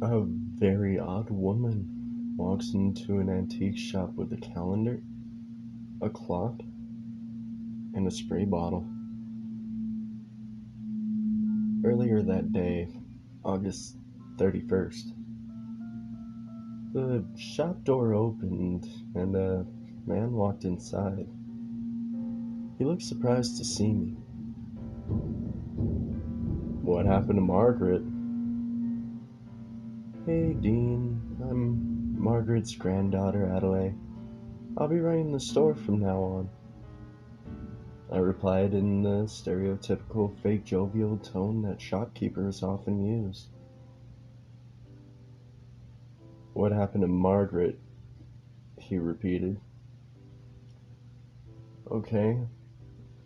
A very odd woman walks into an antique shop with a calendar, a clock, and a spray bottle. Earlier that day, August 31st, the shop door opened and a man walked inside. He looked surprised to see me. What happened to Margaret? Hey, Dean, I'm Margaret's granddaughter, Adelaide. I'll be running the store from now on. I replied in the stereotypical fake jovial tone that shopkeepers often use. What happened to Margaret? He repeated. Okay,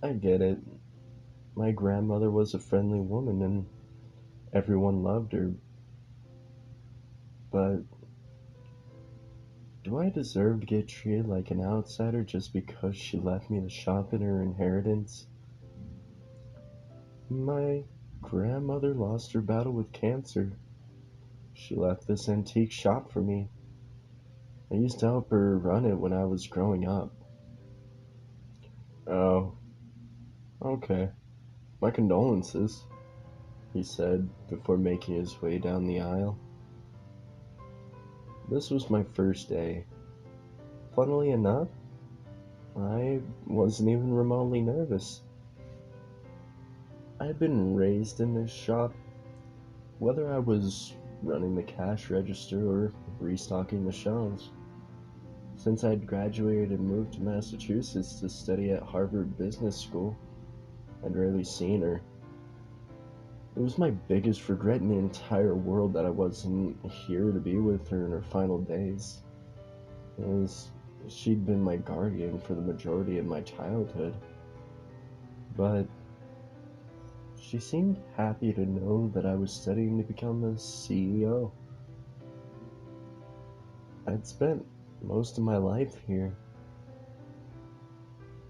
I get it. My grandmother was a friendly woman and everyone loved her, but do I deserve to get treated like an outsider just because she left me the shop in her inheritance? My grandmother lost her battle with cancer. She left this antique shop for me. I used to help her run it when I was growing up. Oh, okay. My condolences, he said before making his way down the aisle. This was my first day. Funnily enough, I wasn't even remotely nervous. I had been raised in this shop, whether I was running the cash register or restocking the shelves. Since I'd graduated and moved to Massachusetts to study at Harvard Business School, I'd rarely seen her. It was my biggest regret in the entire world that I wasn't here to be with her in her final days. As she'd been my guardian for the majority of my childhood. But she seemed happy to know that I was studying to become a CEO. I'd spent most of my life here.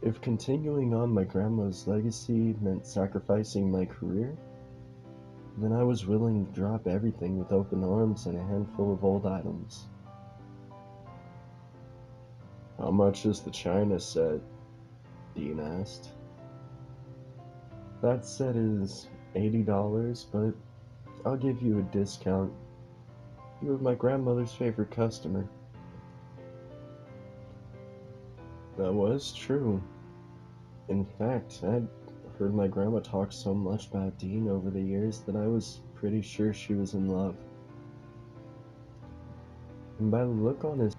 If continuing on my grandma's legacy meant sacrificing my career, then I was willing to drop everything with open arms and a handful of old items. How much is the china set? Dean asked. That set is $80, but I'll give you a discount. You were my grandmother's favorite customer. That was true. In fact, I'd heard my grandma talk so much about Dean over the years that I was pretty sure she was in love. And by the look on his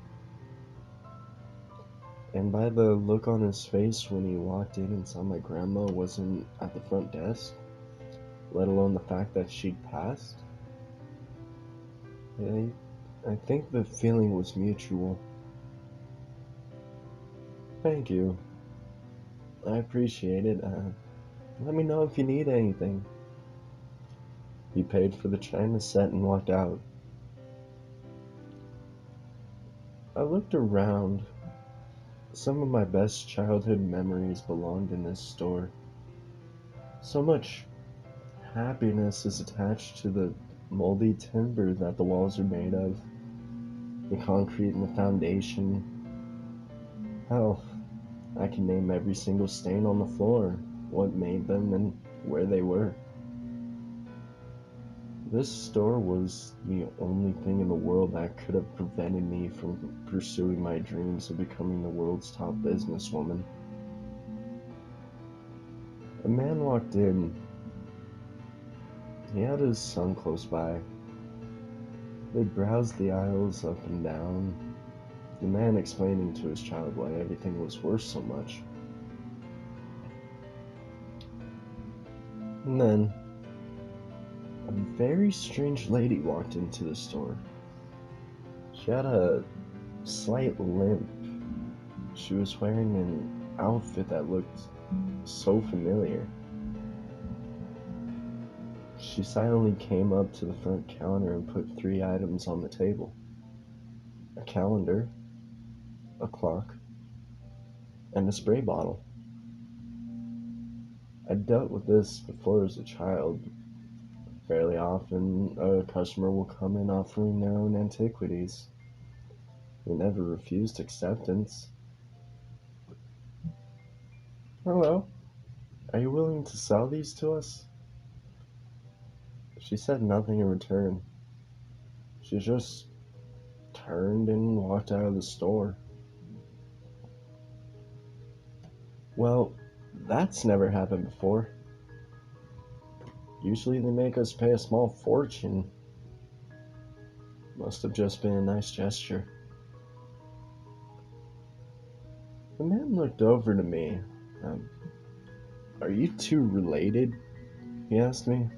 and by the look on his face when he walked in and saw my grandma wasn't at the front desk, let alone the fact that she'd passed, I, I think the feeling was mutual. Thank you. I appreciate it. Let me know if you need anything. He paid for the china set and walked out. I looked around. Some of my best childhood memories belonged in this store. So much happiness is attached to the moldy timber that the walls are made of, the concrete in the foundation. Hell, I can name every single stain on the floor, what made them, and where they were. This store was the only thing in the world that could have prevented me from pursuing my dreams of becoming the world's top businesswoman. A man walked in. He had his son close by. They browsed the aisles up and down, the man explaining to his child why everything was worth so much. And then, a very strange lady walked into the store. She had a slight limp. She was wearing an outfit that looked so familiar. She silently came up to the front counter and put three items on the table: a calendar, a clock, and a spray bottle. I'd dealt with this before as a child. Fairly often, a customer will come in offering their own antiquities. We never refused acceptance. Hello, are you willing to sell these to us? She said nothing in return. She just turned and walked out of the store. Well, that's never happened before. Usually they make us pay a small fortune. Must have just been a nice gesture. The man looked over to me. Um, are you two related? He asked me.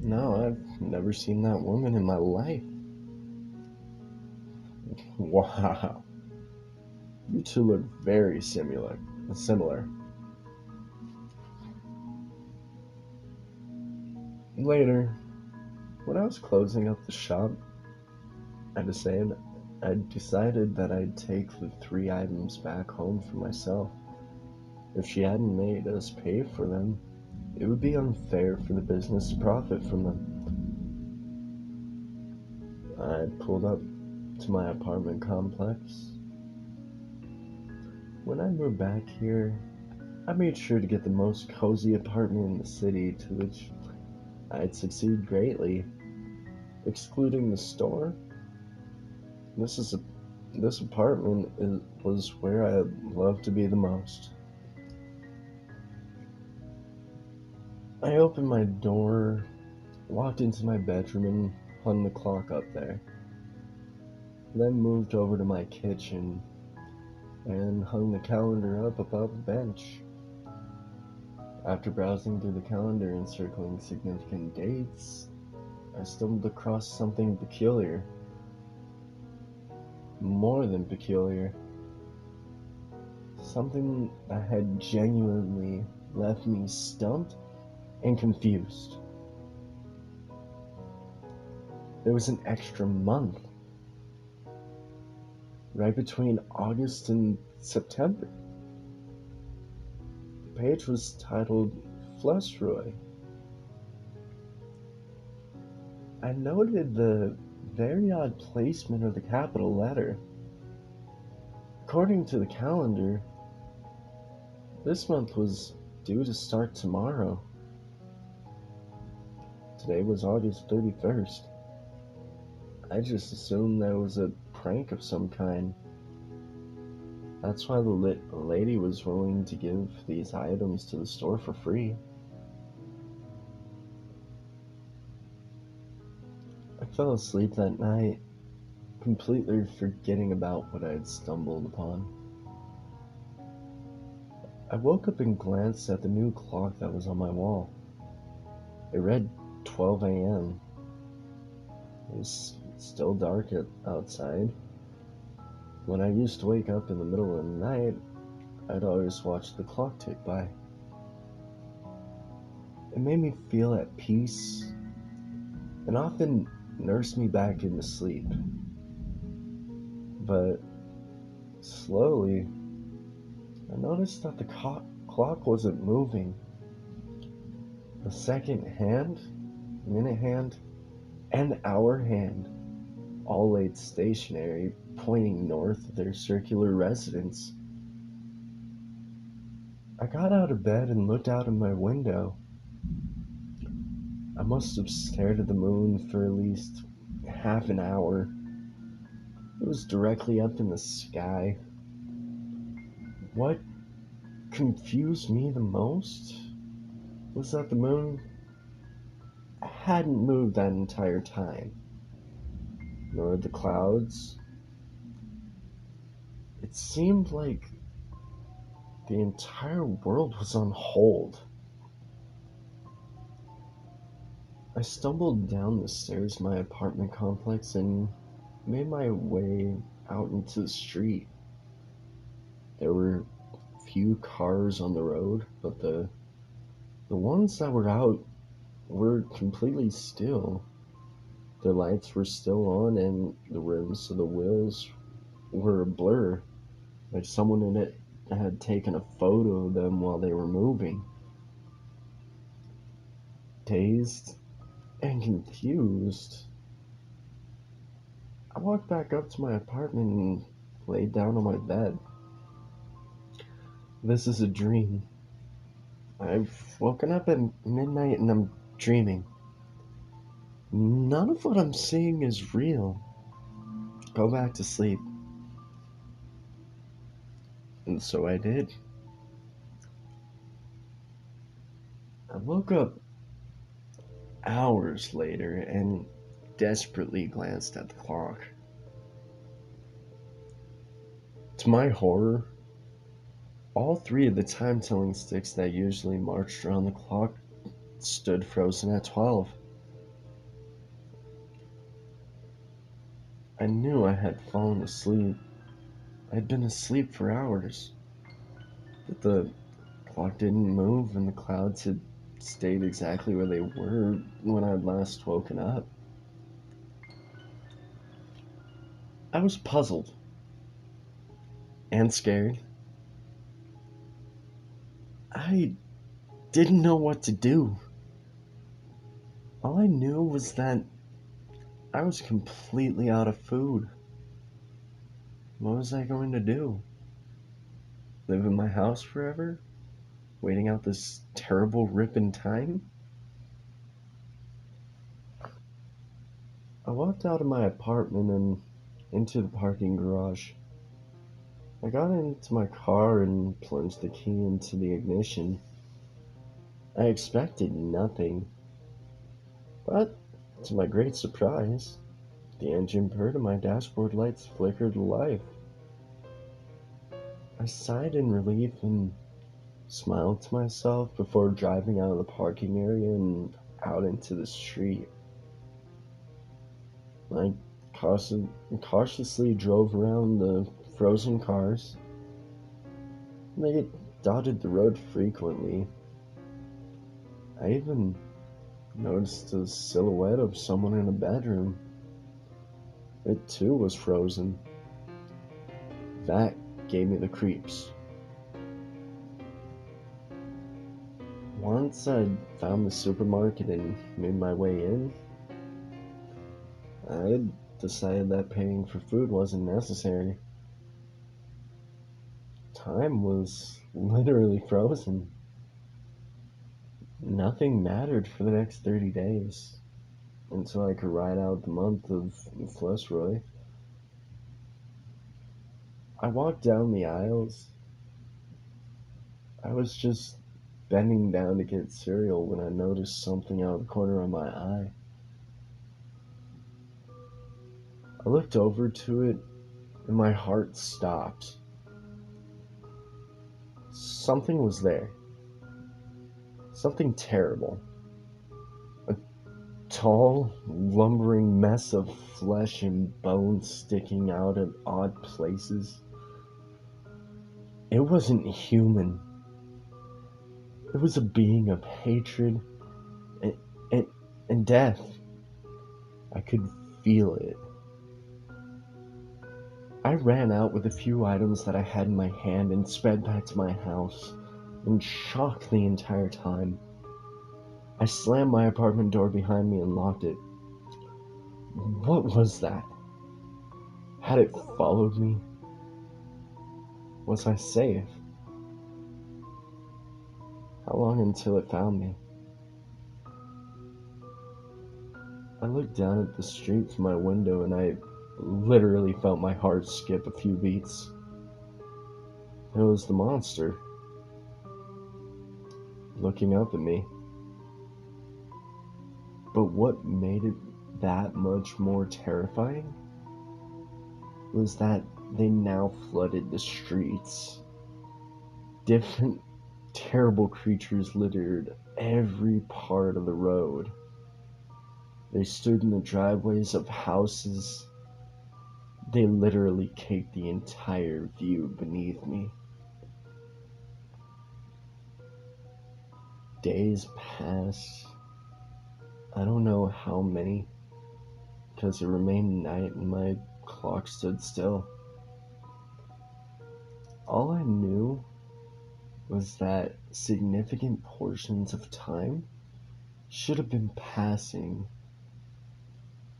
No, I've never seen that woman in my life. Wow, you two look very similar. Later, when I was closing up the shop, I decided that I'd take the 3 items back home for myself. If she hadn't made us pay for them, it would be unfair for the business to profit from them. I pulled up to my apartment complex. When I moved back here, I made sure to get the most cozy apartment in the city, to which I'd succeed greatly. Excluding the store, this is a, this apartment was where I loved to be the most. I opened my door, walked into my bedroom, and hung the clock up there. Then moved over to my kitchen and hung the calendar up above the bench. After browsing through the calendar and circling significant dates, I stumbled across something peculiar. More than peculiar. Something that had genuinely left me stumped and confused. There was an extra month, right between August and September. The page was titled Flesroy. I noted the very odd placement of the capital letter. According to the calendar, this month was due to start tomorrow. Today was August 31st. I just assumed that it was a prank of some kind. That's why the lady was willing to give these items to the store for free. I fell asleep that night, completely forgetting about what I had stumbled upon. I woke up and glanced at the new clock that was on my wall. It read 12 a.m. It was still dark outside. When I used to wake up in the middle of the night, I'd always watch the clock tick by. It made me feel at peace and often nursed me back into sleep. But slowly, I noticed that the clock wasn't moving. The second hand, minute hand, and hour hand all laid stationary, pointing north of their circular residence. I got out of bed and looked out of my window. I must have stared at the moon for at least half an hour. It was directly up in the sky. What confused me the most was that the moon hadn't moved that entire time, nor the clouds. It seemed like the entire world was on hold. I stumbled down the stairs of my apartment complex and made my way out into the street. There were few cars on the road, but the ones that were out were completely still. The lights were still on and the rims of the wheels were a blur, like someone in it had taken a photo of them while they were moving. Dazed and confused, I walked back up to my apartment and laid down on my bed. This is a dream. I've woken up at midnight and I'm dreaming. None of what I'm seeing is real. Go back to sleep. And so I did. I woke up hours later and desperately glanced at the clock. To my horror, all three of the time telling sticks that usually marched around the clock stood frozen at 12. I knew I had fallen asleep. I'd been asleep for hours, but the clock didn't move and the clouds had stayed exactly where they were when I'd last woken up. I was puzzled and scared. I didn't know what to do. All I knew was that I was completely out of food. What was I going to do? Live in my house forever? Waiting out this terrible rip in time? I walked out of my apartment and into the parking garage. I got into my car and plunged the key into the ignition. I expected nothing, but to my great surprise, the engine purred and my dashboard lights flickered to life. I sighed in relief and smiled to myself before driving out of the parking area and out into the street. I cautiously drove around the frozen cars. They dotted the road frequently. I even noticed the silhouette of someone in a bedroom. It too was frozen. That gave me the creeps. Once I'd found the supermarket and made my way in, I decided that paying for food wasn't necessary. Time was literally frozen. Nothing mattered for the next 30 days until I could ride out the month of Flesroy. I walked down the aisles. I was just bending down to get cereal when I noticed something out of the corner of my eye. I looked over to it and my heart stopped. Something was there. Something terrible. A tall, lumbering mess of flesh and bones sticking out at odd places. It wasn't human. It was a being of hatred and, and, and death. I could feel it. I ran out with a few items that I had in my hand and sped back to my house, in shock the entire time. I slammed my apartment door behind me and locked it. What was that? Had it followed me? Was I safe? How long until it found me? I looked down at the street from my window and I literally felt my heart skip a few beats. It was the monster, looking up at me. But what made it that much more terrifying was that they now flooded the streets. Different terrible creatures littered every part of the road. They stood in the driveways of houses. They literally caked the entire view beneath me. Days passed. I don't know how many, because it remained night and my clock stood still. All I knew was that significant portions of time should have been passing,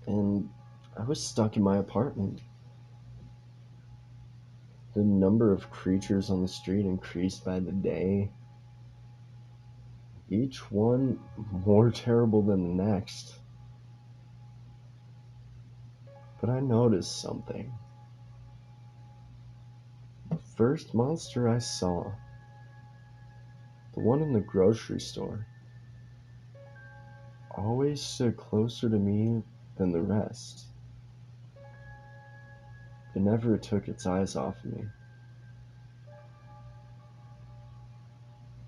and I was stuck in my apartment. The number of creatures on the street increased by the day, each one more terrible than the next. But I noticed something. The first monster I saw, the one in the grocery store, always stood closer to me than the rest. It never took its eyes off of me.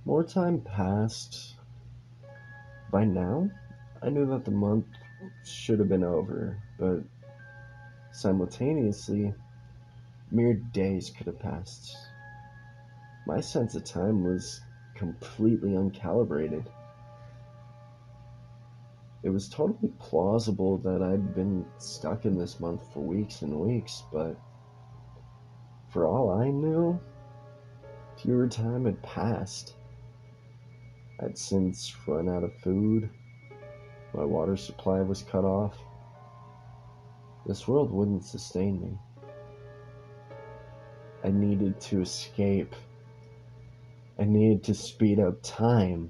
More time passed. By now, I knew that the month should have been over, but simultaneously, mere days could have passed. My sense of time was completely uncalibrated. It was totally plausible that I'd been stuck in this month for weeks and weeks, but for all I knew, fewer time had passed. I'd since run out of food, my water supply was cut off. This world wouldn't sustain me. I needed to escape. I needed to speed up time.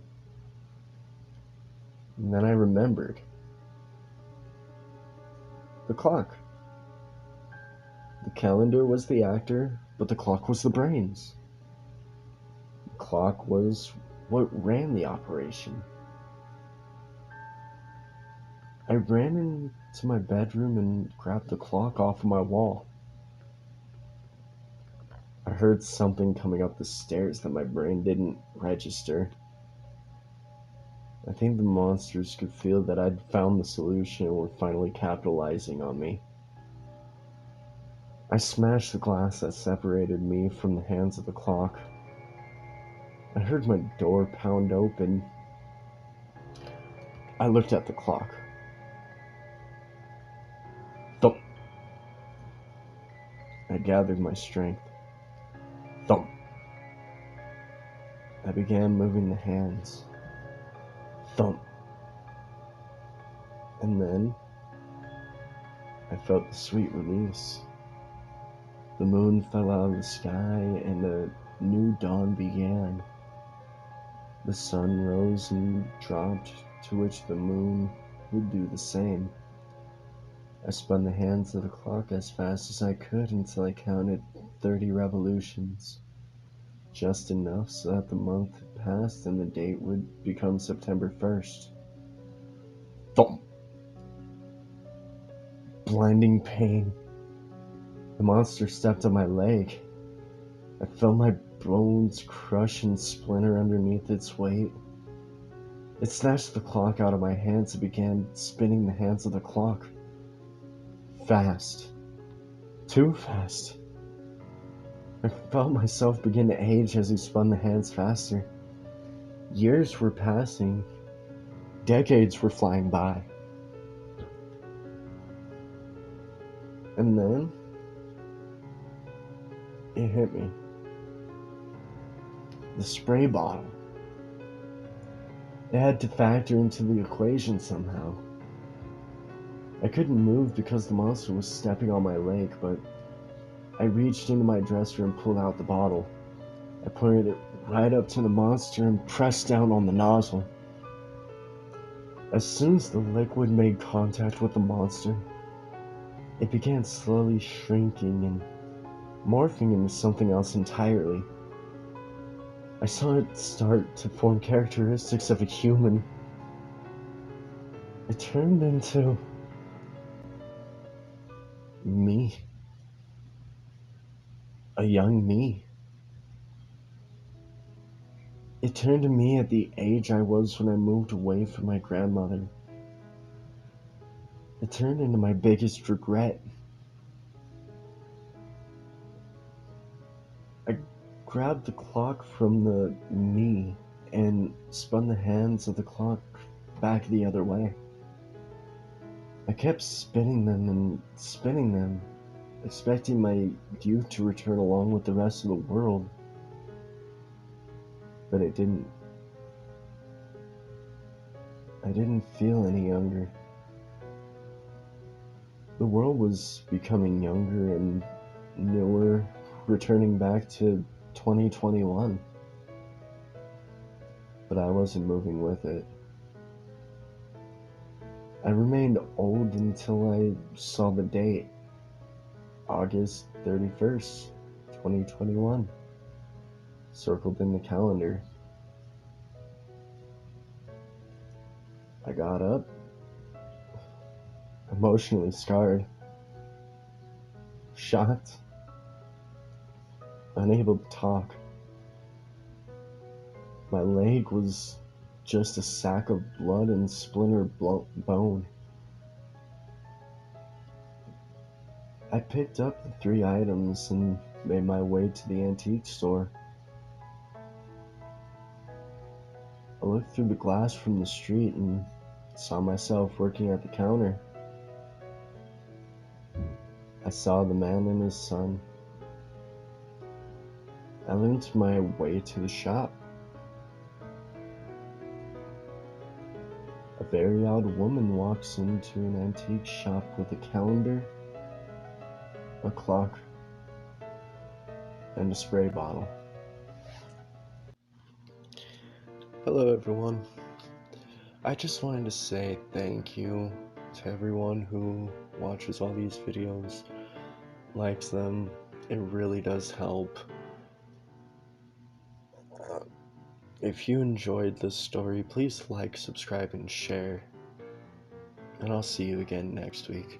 And then I remembered. The clock. The calendar was the actor, but the clock was the brains. The clock was what ran the operation. I ran into my bedroom and grabbed the clock off of my wall. I heard something coming up the stairs that my brain didn't register. I think the monsters could feel that I'd found the solution and were finally capitalizing on me. I smashed the glass that separated me from the hands of the clock. I heard my door pound open. I looked at the clock. Thump. I gathered my strength. Thump. I began moving the hands. Thump. And then I felt the sweet release. The moon fell out of the sky and a new dawn began. The sun rose and dropped, to which the moon would do the same. I spun the hands of the clock as fast as I could until I counted 30 revolutions. Just enough so that the month had passed and the date would become September 1st. Thump! Blinding pain. The monster stepped on my leg. I felt my bones crush and splinter underneath its weight. It snatched the clock out of my hands and began spinning the hands of the clock. Fast. Too fast. I felt myself begin to age as he spun the hands faster. Years were passing. Decades were flying by. And then it hit me. The spray bottle. It had to factor into the equation somehow. I couldn't move because the monster was stepping on my leg, but I reached into my dresser and pulled out the bottle. I pointed it right up to the monster and pressed down on the nozzle. As soon as the liquid made contact with the monster, it began slowly shrinking and morphing into something else entirely. I saw it start to form characteristics of a human. It turned into me. A young me. It turned to me at the age I was when I moved away from my grandmother. It turned into my biggest regret. I grabbed the clock from the me and spun the hands of the clock back the other way. I kept spinning them, expecting my youth to return along with the rest of the world. But it didn't. I didn't feel any younger. The world was becoming younger and newer, returning back to 2021. But I wasn't moving with it. I remained old until I saw the date, August 31st, 2021, circled in the calendar. I got up, emotionally scarred, shocked, unable to talk. My leg was just a sack of blood and splintered bone. I picked up the 3 items and made my way to the antique store. I looked through the glass from the street and saw myself working at the counter. I saw the man and his son. I limped my way to the shop. A very odd woman walks into an antique shop with a calendar, a clock, and a spray bottle. Hello everyone. I just wanted to say thank you to everyone who watches all these videos, likes them. It really does help. If you enjoyed this story, please like, subscribe, and share. And I'll see you again next week.